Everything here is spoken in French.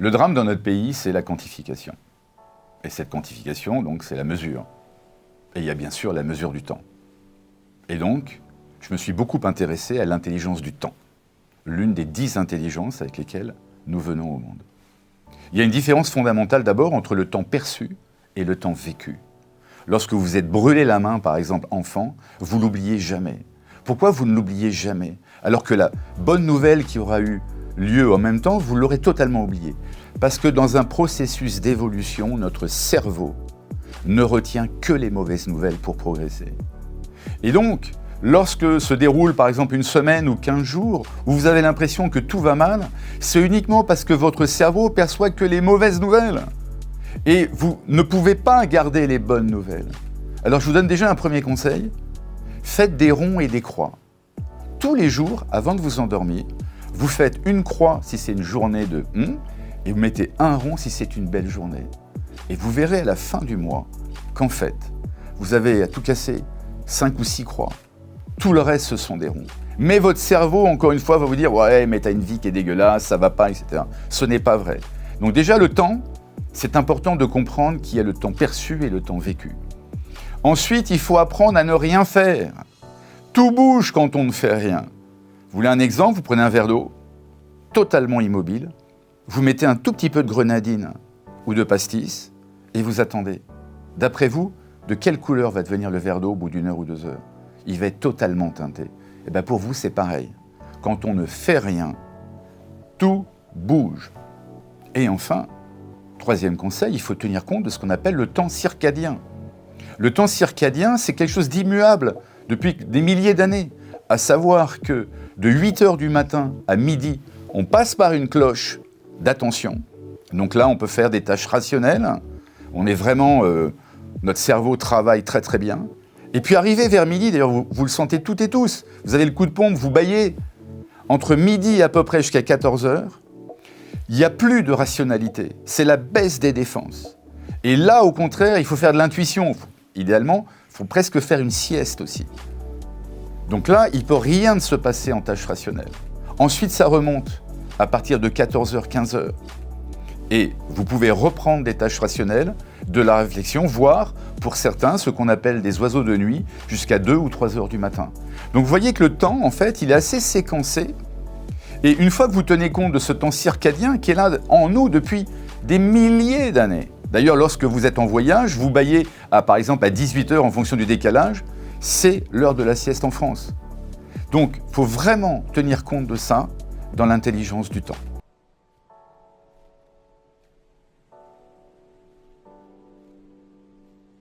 Le drame dans notre pays, c'est la quantification. Et cette quantification, donc, c'est la mesure. Et il y a bien sûr la mesure du temps. Et donc, je me suis beaucoup intéressé à l'intelligence du temps, l'une des 10 intelligences avec lesquelles nous venons au monde. Il y a une différence fondamentale d'abord entre le temps perçu et le temps vécu. Lorsque vous êtes brûlé la main, par exemple, enfant, vous l'oubliez jamais. Pourquoi vous ne l'oubliez jamais? Alors que la bonne nouvelle qui aura eu lieu en même temps, vous l'aurez totalement oubliée. Parce que dans un processus d'évolution, notre cerveau ne retient que les mauvaises nouvelles pour progresser. Et donc, lorsque se déroule par exemple une semaine ou 15 jours, où vous avez l'impression que tout va mal, c'est uniquement parce que votre cerveau perçoit que les mauvaises nouvelles. Et vous ne pouvez pas garder les bonnes nouvelles. Alors je vous donne déjà un premier conseil, faites des ronds et des croix. Tous les jours, avant de vous endormir, vous faites une croix si c'est une journée de et vous mettez un rond si c'est une belle journée. Et vous verrez à la fin du mois qu'en fait, vous avez à tout casser 5 ou 6 croix. Tout le reste, ce sont des ronds. Mais votre cerveau, encore une fois, va vous dire « Ouais, mais t'as une vie qui est dégueulasse, ça va pas, etc. » Ce n'est pas vrai. Donc déjà, le temps, c'est important de comprendre qu'il y a le temps perçu et le temps vécu. Ensuite, il faut apprendre à ne rien faire. Tout bouge quand on ne fait rien. Vous voulez un exemple? Vous prenez un verre d'eau, totalement immobile, vous mettez un tout petit peu de grenadine ou de pastis et vous attendez. D'après vous, de quelle couleur va devenir le verre d'eau au bout d'1 heure ou 2 heures? Il va être totalement teinté. Et bien pour vous, c'est pareil. Quand on ne fait rien, tout bouge. Et enfin, troisième conseil, il faut tenir compte de ce qu'on appelle le temps circadien. Le temps circadien, c'est quelque chose d'immuable depuis des milliers d'années. À savoir que de 8 heures du matin à midi, on passe par une cloche d'attention. Donc là, on peut faire des tâches rationnelles. On est vraiment... notre cerveau travaille très très bien. Et puis arrivé vers midi, d'ailleurs vous le sentez toutes et tous, vous avez le coup de pompe, vous bâillez. Entre midi et à peu près jusqu'à 14 heures, il n'y a plus de rationalité. C'est la baisse des défenses. Et là, au contraire, il faut faire de l'intuition. Idéalement, il faut presque faire une sieste aussi. Donc là, il ne peut rien se passer en tâches rationnelles. Ensuite, ça remonte à partir de 14h, 15h. Et vous pouvez reprendre des tâches rationnelles, de la réflexion, voire, pour certains, ce qu'on appelle des oiseaux de nuit, jusqu'à 2 ou 3 heures du matin. Donc vous voyez que le temps, en fait, il est assez séquencé. Et une fois que vous tenez compte de ce temps circadien qui est là en nous depuis des milliers d'années. D'ailleurs, lorsque vous êtes en voyage, vous bâillez, par exemple, à 18 heures en fonction du décalage, c'est l'heure de la sieste en France. Donc, il faut vraiment tenir compte de ça dans l'intelligence du temps.